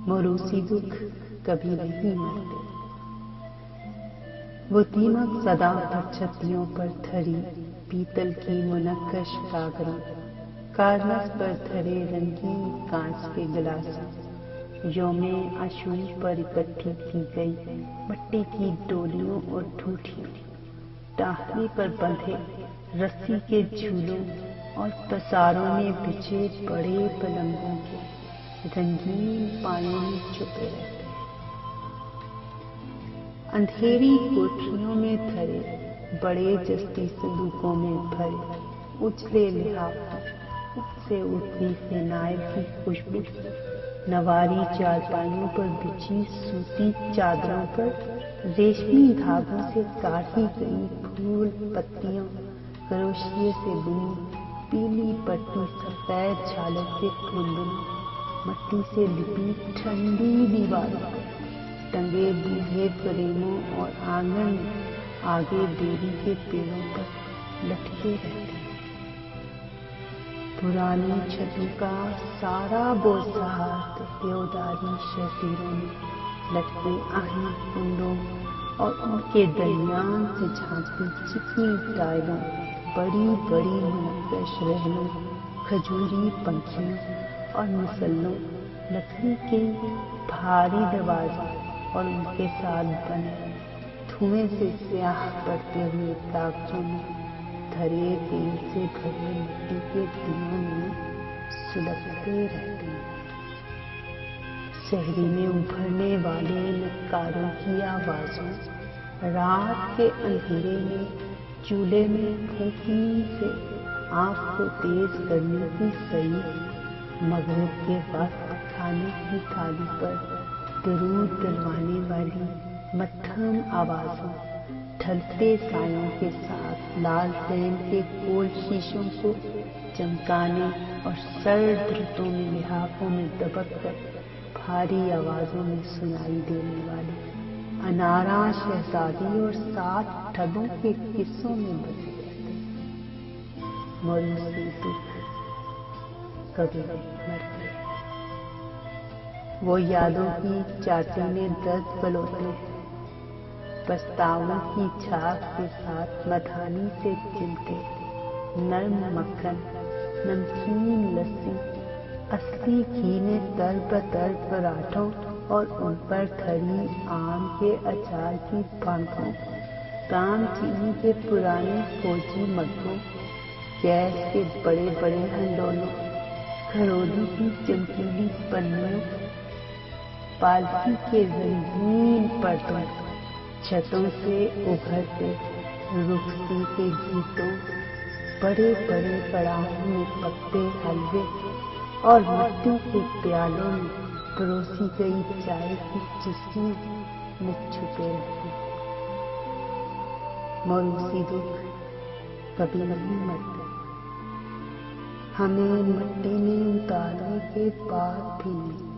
موروثی دکھ کبھی نہیں مرتے۔ وہ دیمک سدا پر چھتیوں پر دھری پیتل کی منقش گاگروں، کارنس پر دھرے رنگین کانچ کے گلاسوں، یوم عاشور پر اکٹھی کی گئی مٹی کی ڈولیوں اور ٹھوٹھیوں، ٹاہنی پر بندھے رسی کے جھولوں اور پساروں میں بچھے بڑے پلنگوں کے رنگین پایوں میں چھپے رہتے، اندھیری کوٹریوں میں دھرے بڑے جستی صندوقوں میں بھرے اجلے لحافوں، اس سے اٹھتی فینائل کی خوشبو، نواری چارپائیوں پر بچھی سوتی چادروں پر ریشمی دھاگوں سے کاٹھی گئی پھول پتیوں، کروشیے سے بنی پیلی پٹی سفید جھالر کے کندنوں، مٹی سے لپی ٹھنڈی دیواروں پر ٹنگے بوڑھے فریموں اور آنگن میں آگے بیری کے پیڑوں پر لٹکے رہتے ہیں۔ پرانی چھتوں کا سارا بوسہار دیوداری شہزیروں میں لٹکے آئینہ کنڈوں اور ان کے درمیان سے جھانکتی چکنی ٹائلوں، بڑی بڑی منقش رحلوں، کھجوری پنکھیوں اور مسلوں، لکڑی کے بھاری دروازوں اور ان کے ساتھ بنے دھوئیں سے سیاہ پڑتے ہوئے طاقچوں میں دھرے تیل سے بھرے مٹی کے دیوں میں سلگتے رہتے ہیں۔ شہری میں ابھرنے والے نکاروں کی آوازوں، رات کے اندھیرے میں چولہے میں پھونکنے سے آنکھ کو تیز کرنے کی سعی، مغرب کے وقت کھانے کی تھالی پر درود دلوانے والی مدھم آوازوں، ڈھلتے سایوں کے ساتھ لالٹین کے گول شیشوں کو چمکانے اور سرد رتوں میں لحافوں میں دبک کر بھاری آوازوں میں سنائی دینے والی اناراں شہزادی اور 7 ٹھگوں کے قصوں میں بسے رہتے ہیں۔ موروثی دکھ کبھی نہیں مرتے۔ وہ یادوں کی چاٹی میں درد بلوتے ہیں، پچھتاووں کی جھاگ کے ساتھ مدھانی سے چمٹے نرم مکھن، نمکین لسی، اصلی گھی میں تر بتر پراٹھوں اور ان پر دھری آم کے اچار کی بانکوں، کام چینی کے پرانے فوجی مگوں، گیس کے بڑے بڑے ہنڈولوں، کھرولی کی چمکیلی پنیوں، پالکی کے رنگین پردوں، چھتوں سے ابھرتے رخصتی کے گیتوں، بڑے بڑے کڑاہوں میں پکتے حلوے اور مٹی کے پیالوں میں پروسی گئی چائے کی چسکیوں میں چھپے رہتے ہیں۔ موروثی دکھ کبھی نہیں مرتے۔ ہمیں مٹی میں اتارنے کے بعد بھی نہیں۔